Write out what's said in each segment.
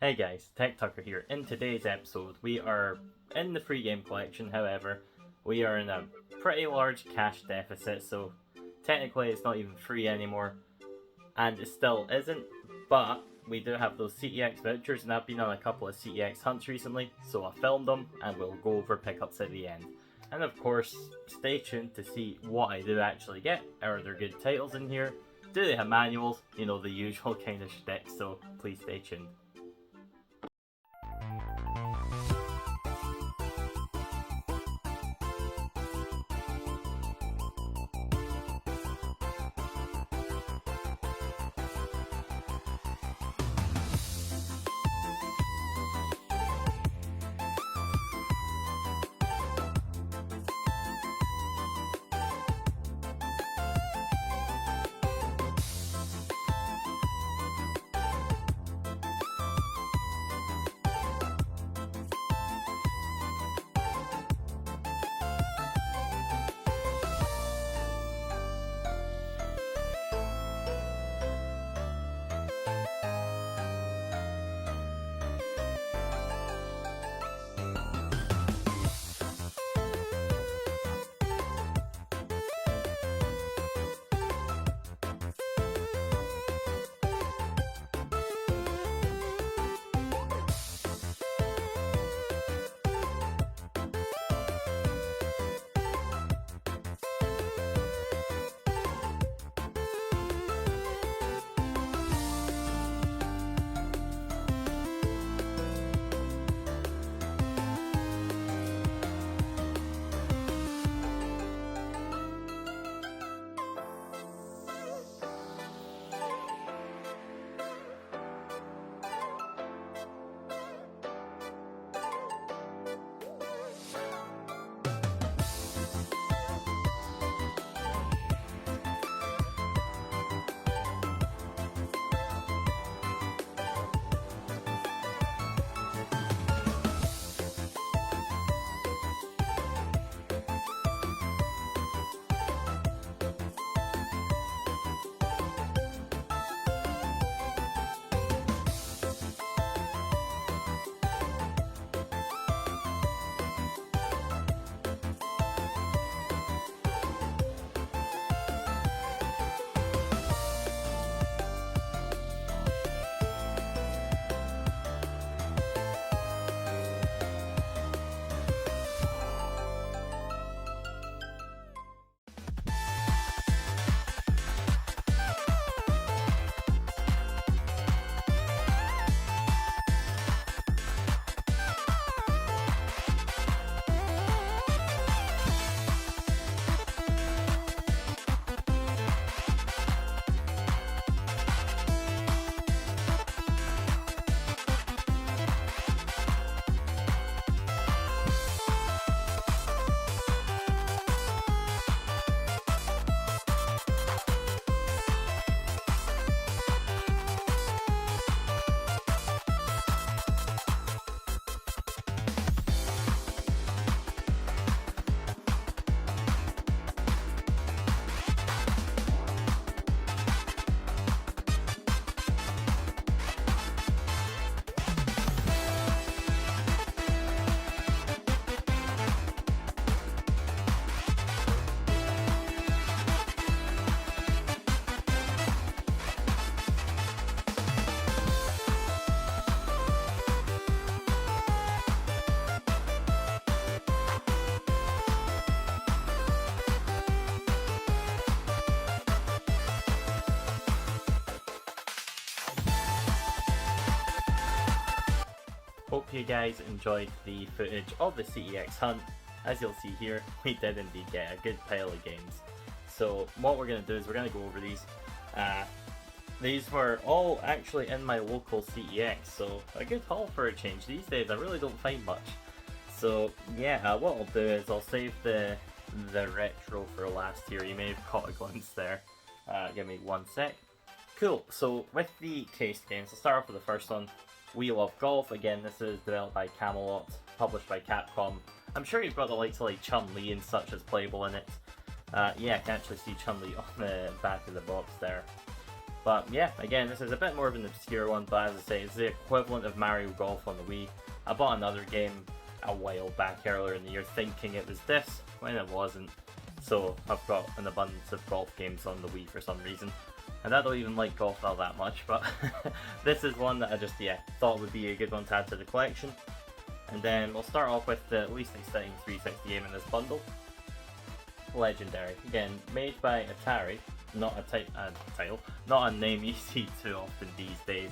Hey guys, TechTucker here. In today's episode, we are in the free game collection. However, we are in a pretty large cash deficit, so technically it's not even free anymore, and it still isn't. But we do have those CEX vouchers, and I've been on a couple of CEX hunts recently, so I filmed them, and we'll go over pickups at the end. And of course, stay tuned to see what I do actually get. Are there good titles in here? Do they have manuals? You know, the usual kind of shtick, so please stay tuned. Hope you guys enjoyed the footage of the CEX hunt. As you'll see here, we did indeed get a good pile of games. So what we're going to do is we're going to go over these. These were all actually in my local CEX, so a good haul for a change. These days I really don't find much. So yeah, what I'll do is I'll save the retro for last here. You may have caught a glimpse there. Give me one sec. Cool, so with the case games, I'll start off with the first one. We Love Golf. Again, this is developed by Camelot, published by Capcom. I'm sure you've got the likes of like Chun-Li and such as playable in it. Yeah, I can actually see Chun-Li on the back of the box there. But yeah, again, this is a bit more of an obscure one, but as I say, it's the equivalent of Mario Golf on the Wii. I bought another game a while back earlier in the year thinking it was this, when it wasn't. So I've got an abundance of golf games on the Wii for some reason. And I don't even like golf all that much, but this is one that I just, thought would be a good one to add to the collection. And then we'll start off with the least exciting 360 game in this bundle. Legendary. Again, made by Atari, not a title, not a name you see too often these days.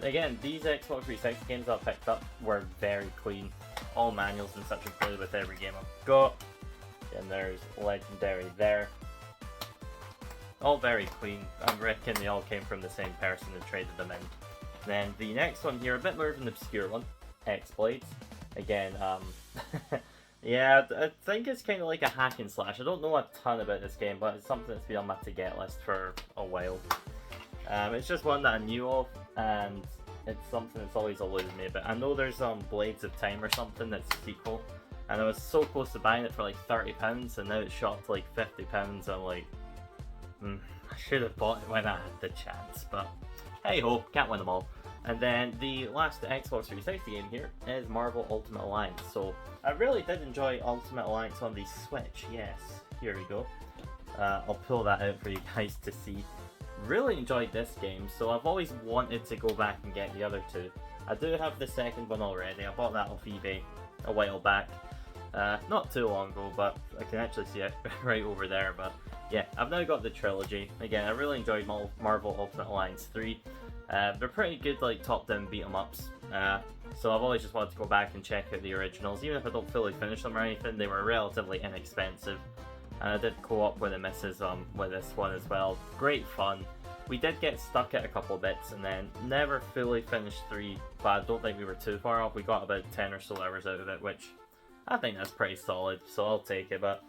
Again, these Xbox 360 games that I picked up were very clean. All manuals and such included with every game I've got. And there's Legendary there. All very clean. I reckon they all came from the same person who traded them in. Then the next one here, a bit more of an obscure one. X-Blades. Again, yeah, I think it's kind of like a hack and slash. I don't know a ton about this game, but it's something that's been on my to-get list for a while. It's just one that I knew of, and it's something that's always eluded me a bit. I know there's Blades of Time or something that's a sequel, and I was so close to buying it for like £30, and now it's shot to like £50. I'm like, I should have bought it when I had the chance, but hey ho, can't win them all. And then the last Xbox 360 game here is Marvel Ultimate Alliance. So I really did enjoy Ultimate Alliance on the Switch. Yes, here we go. I'll pull that out for you guys to see. Really enjoyed this game, so I've always wanted to go back and get the other two. I do have the second one already. I bought that off eBay a while back. Not too long ago, but I can actually see it right over there. But yeah, I've now got the trilogy. Again, I really enjoyed Marvel Ultimate Alliance 3. They're pretty good, like, top-down beat-em-ups, so I've always just wanted to go back and check out the originals. Even if I don't fully finish them or anything, they were relatively inexpensive, and I did co-op with the missus with this one as well. Great fun. We did get stuck at a couple of bits, and then never fully finished 3, but I don't think we were too far off. We got about 10 or so hours out of it, which I think that's pretty solid, so I'll take it. But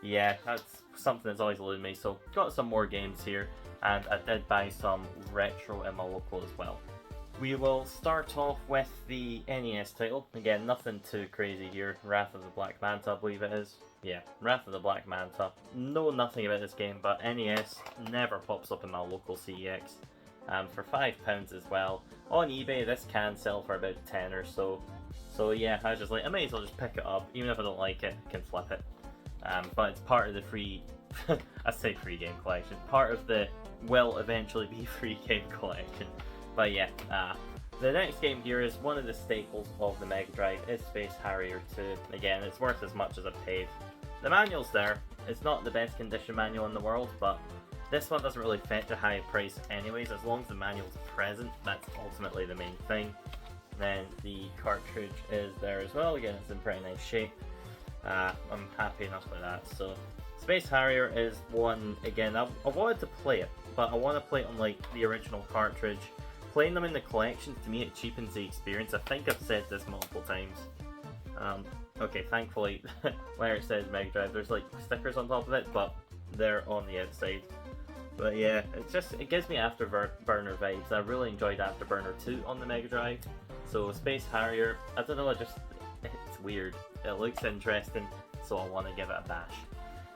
yeah, that's something that's always eluded me, so got some more games here. And I did buy some retro in my local as well. We will start off with the NES title. Again, nothing too crazy here. Wrath of the Black Manta, I believe it is. Yeah, Wrath of the Black Manta. Know nothing about this game, but NES never pops up in my local CEX. For £5 as well. On eBay, this can sell for about 10 or so. So yeah, I was just like, I may as well just pick it up. Even if I don't like it, I can flip it. But it's part of the free, I say free game collection, part of the will eventually be free game collection. But yeah, the next game here is one of the staples of the Mega Drive, is Space Harrier 2. Again, it's worth as much as I paid. The manual's there. It's not the best condition manual in the world, but this one doesn't really fetch a high price anyways. As long as the manual's present, that's ultimately the main thing. Then the cartridge is there as well. Again, it's in pretty nice shape. I'm happy enough with that. So Space Harrier is one, again, I wanted to play it, but I want to play it on like the original cartridge. Playing them in the collection, to me, it cheapens the experience. I think I've said this multiple times. Okay, thankfully, where it says Mega Drive, there's like stickers on top of it, but they're on the outside. But yeah, it gives me Afterburner vibes. I really enjoyed Afterburner 2 on the Mega Drive. So Space Harrier, I don't know, it's weird. It looks interesting, so I want to give it a bash.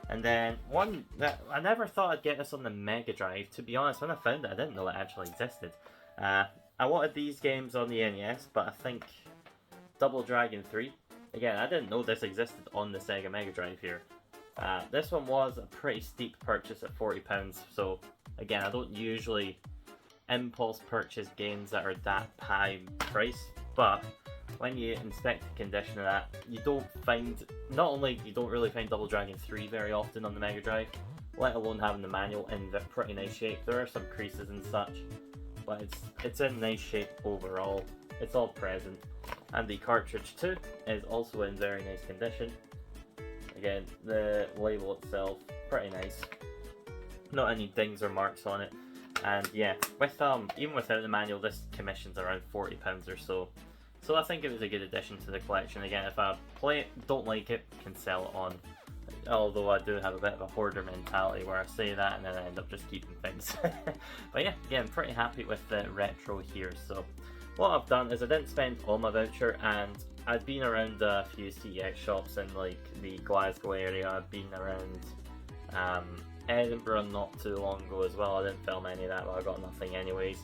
And then one that I never thought I'd get this on the Mega Drive. To be honest, when I found it, I didn't know it actually existed. I wanted these games on the NES, but I think Double Dragon 3. Again, I didn't know this existed on the Sega Mega Drive here. This one was a pretty steep purchase at £40, so again, I don't usually impulse purchase games that are that high price, but when you inspect the condition of that, you don't find, not only you don't really find Double Dragon 3 very often on the Mega Drive, let alone having the manual in pretty nice shape. There are some creases and such, but it's in nice shape overall. It's all present. And the cartridge too is also in very nice condition. Again, the label itself, pretty nice. Not any dings or marks on it. And yeah, with even without the manual, this commission's around £40 or so. So I think it was a good addition to the collection. Again, if I play it, don't like it, can sell it on. Although I do have a bit of a hoarder mentality where I say that and then I end up just keeping things. But yeah, again, pretty happy with the retro here. So what I've done is I didn't spend all my voucher, and I've been around a few CEX shops in like the Glasgow area. I've been around Edinburgh not too long ago as well. I didn't film any of that, but I got nothing anyways.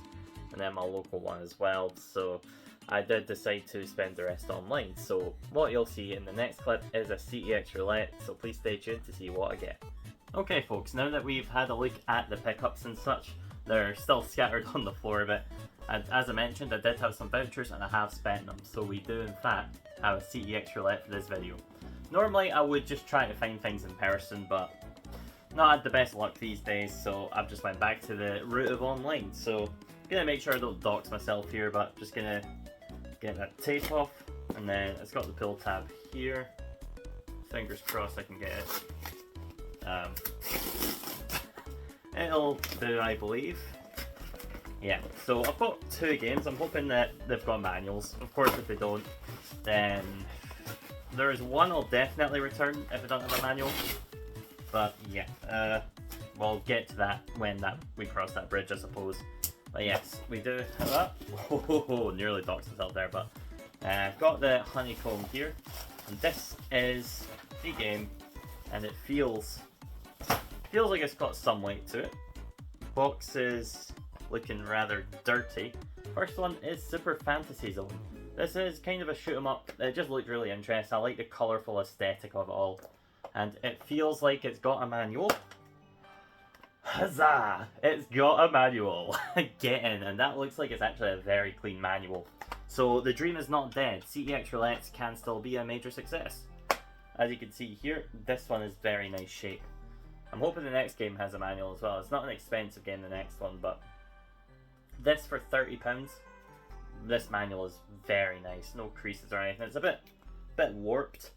And then my local one as well, so I did decide to spend the rest online. So what you'll see in the next clip is a CEX roulette, so please stay tuned to see what I get. Okay folks, now that we've had a look at the pickups and such, they're still scattered on the floor a bit. And as I mentioned, I did have some vouchers and I have spent them, so we do in fact have a CEX roulette for this video. Normally I would just try to find things in person, but not had the best luck these days, so I've just went back to the route of online. So gonna make sure I don't dox myself here, but just gonna get that tape off, and then it's got the pull tab here. Fingers crossed I can get it. It'll do, I believe. Yeah, so I've got 2 games. I'm hoping that they've got manuals. Of course, if they don't, then there is one I'll definitely return if I don't have a manual. But yeah, we'll get to that when we cross that bridge, I suppose. But yes, we do have that. Oh, nearly doxed myself there, but I've got the honeycomb here, and this is the game, and it feels like it's got some weight to it. Box is looking rather dirty. First one is Super Fantasy Zone. This is kind of a shoot 'em up. It just looked really interesting. I like the colourful aesthetic of it all, and it feels like it's got a manual. Huzzah! It's got a manual. Get in, and that looks like it's actually a very clean manual. So the dream is not dead. CEX roulettes can still be a major success. As you can see here, this one is very nice shape. I'm hoping the next game has a manual as well. It's not an expensive game, the next one, but this for £30. This manual is very nice. No creases or anything. It's a bit warped,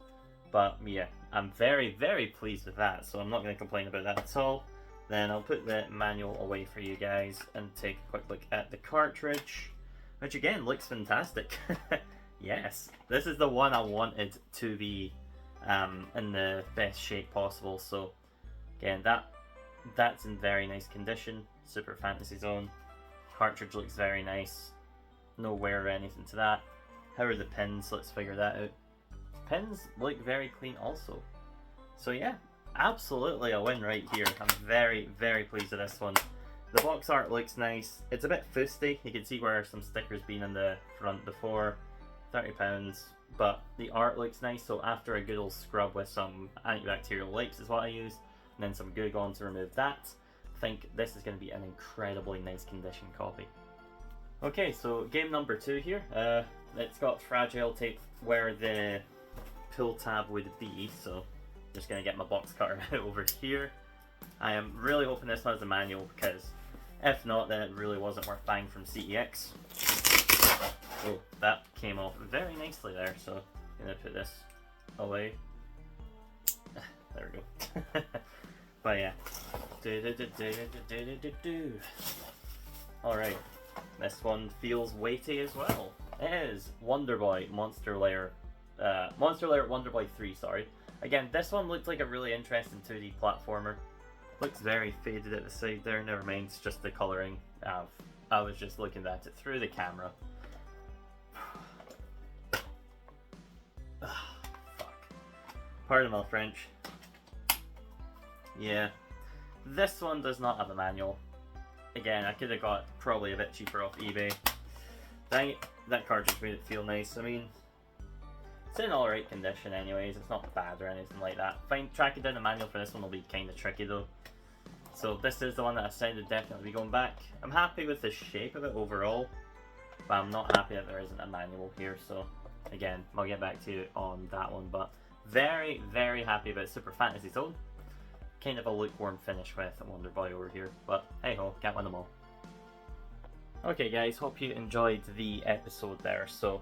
but yeah, I'm very, very pleased with that. So I'm not going to complain about that at all. Then I'll put the manual away for you guys and take a quick look at the cartridge, which again looks fantastic. Yes, this is the one I wanted to be in the best shape possible. So again, that's in very nice condition. Super Fantasy Zone. Cartridge looks very nice. No wear or anything to that. How are the pins? Let's figure that out. Pins look very clean also. So yeah, absolutely a win right here. I'm very, very pleased with this one. The box art looks nice. It's a bit fusty. You can see where some stickers been in the front before. £30, but the art looks nice. So after a good old scrub with some antibacterial wipes is what I used, and then some Goo Gone to remove that, I think this is going to be an incredibly nice condition copy. Okay, so game number 2 here. It's got fragile tape where the pull tab would be, so just going to get my box cutter out over here. I am really hoping this one has a manual, because if not, then it really wasn't worth buying from CEX. Oh, that came off very nicely there, so I'm going to put this away. There we go. But yeah. Alright, this one feels weighty as well. It is Wonder Boy Monster Lair Wonder Boy 3, sorry. Again, this one looked like a really interesting 2D platformer. Looks very faded at the side there, never mind, it's just the colouring. I was just looking at it through the camera. Fuck. Pardon my French. Yeah. This one does not have a manual. Again, I could have got probably a bit cheaper off eBay. Dang it, that cartridge made it feel nice. I mean, it's in alright condition anyways, it's not bad or anything like that. Tracking down the manual for this one will be kind of tricky though. So this is the one that I decided to definitely be going back. I'm happy with the shape of it overall, but I'm not happy that there isn't a manual here, so again, I'll get back to you on that one. But very, very happy about Super Fantasy Zone. Kind of a lukewarm finish with Wonder Boy over here, but hey ho, can't win them all. Okay guys, hope you enjoyed the episode there. So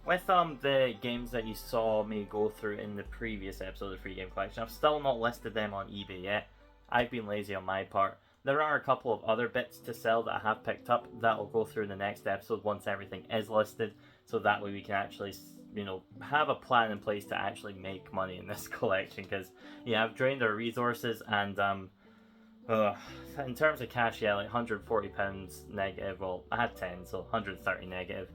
with the games that you saw me go through in the previous episode of the free game collection, I've still not listed them on eBay yet. I've been lazy on my part. There are a couple of other bits to sell that I have picked up that will go through in the next episode once everything is listed, so that way we can actually, you know, have a plan in place to actually make money in this collection. Because yeah, I've drained our resources, and in terms of cash, yeah, like £140 negative. Well, I had 10, so 130 negative.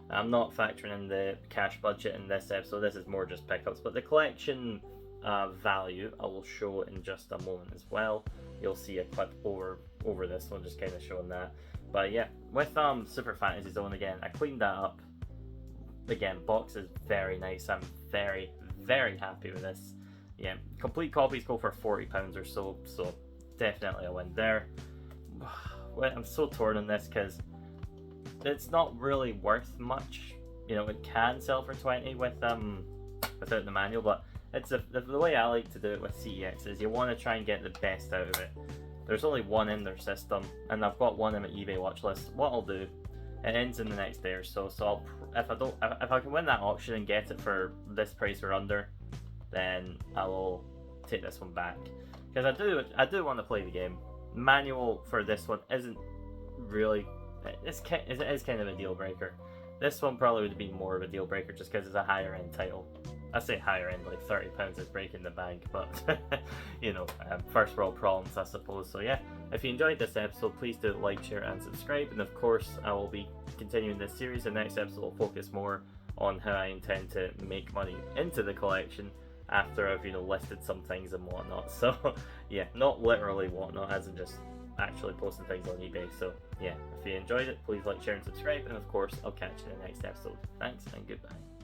I'm not factoring in the cash budget in this episode. This is more just pickups, but the collection value I will show in just a moment as well. You'll see a clip over this one just kind of showing that. But yeah, with Super Fantasy Zone again, I cleaned that up. Again, box is very nice. I'm very, very happy with this. Yeah, complete copies go for £40 or so, so definitely a win there. I'm so torn on this because it's not really worth much. You know, it can sell for 20 without the manual, but it's the way I like to do it with CEX is you want to try and get the best out of it. There's only one in their system, and I've got one in my eBay watch list. What I'll do, it ends in the next day or so. So if I can win that auction and get it for this price or under, then I will take this one back, because I do want to play the game. Manual for this one isn't really, it is kind of a deal breaker. This one probably would be more of a deal breaker just because it's a higher end title. I say higher end, like £30 is breaking the bank, but you know, first world problems, I suppose. So yeah, if you enjoyed this episode, please do like, share, and subscribe. And of course, I will be continuing this series. The next episode will focus more on how I intend to make money into the collection after I've, you know, listed some things and whatnot. So yeah, not literally whatnot, as in just actually posting things on eBay. So yeah, if you enjoyed it, please like, share, and subscribe. And of course, I'll catch you in the next episode. Thanks and goodbye.